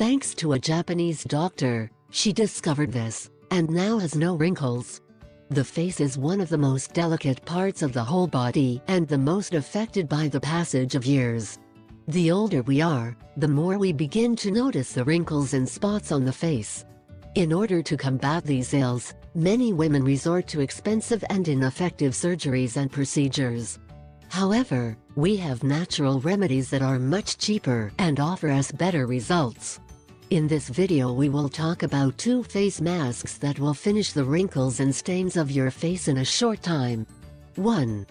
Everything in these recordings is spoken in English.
Thanks to a Japanese doctor, she discovered this, and now has no wrinkles. The face is one of the most delicate parts of the whole body and the most affected by the passage of years. The older we are, the more we begin to notice the wrinkles and spots on the face. In order to combat these ills, many women resort to expensive and ineffective surgeries and procedures. However, we have natural remedies that are much cheaper and offer us better results. In this video we will talk about 2 face masks that will finish the wrinkles and stains of your face in a short time. 1.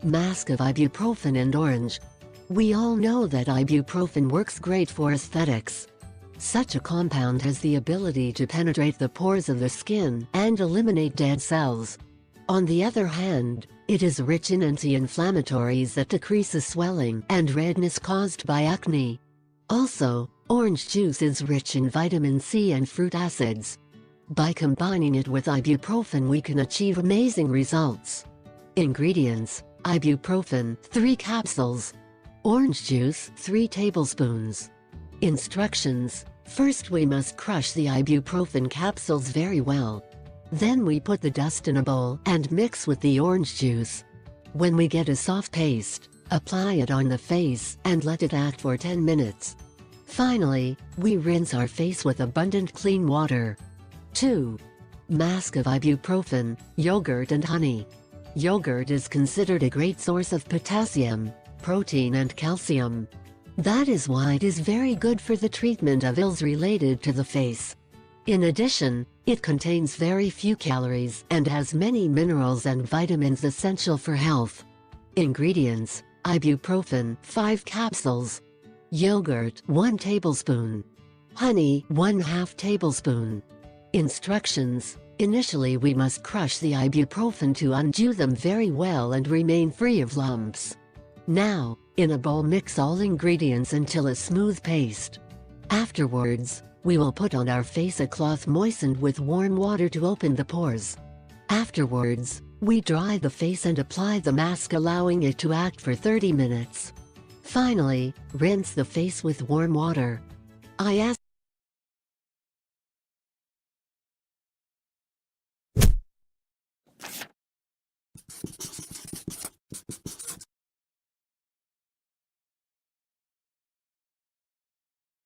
Mask of ibuprofen and orange. We all know that ibuprofen works great for aesthetics. Such a compound has the ability to penetrate the pores of the skin and eliminate dead cells. On the other hand, it is rich in anti-inflammatories that decrease the swelling and redness caused by acne. Also, orange juice is rich in vitamin C and fruit acids. By combining it with ibuprofen we can achieve amazing results. Ingredients: ibuprofen 3 capsules, orange juice 3 tablespoons. Instructions: first we must crush the ibuprofen capsules very well. Then we put the dust in a bowl and mix with the orange juice. When we get a soft paste, apply it on the face and let it act for 10 minutes. Finally, we rinse our face with abundant clean water. 2. Mask of ibuprofen, yogurt and honey. Yogurt is considered a great source of potassium, protein and calcium. That is why it is very good for the treatment of ills related to the face. In addition, it contains very few calories and has many minerals and vitamins essential for health. Ingredients: ibuprofen 5 capsules, yogurt 1 tablespoon, honey 1/2 tablespoon. Instructions: initially we must crush the ibuprofen to undo them very well and remain free of lumps. Now, in a bowl mix all ingredients until a smooth paste. Afterwards, we will put on our face a cloth moistened with warm water to open the pores. Afterwards, we dry the face and apply the mask, allowing it to act for 30 minutes. Finally, rinse the face with warm water. I ask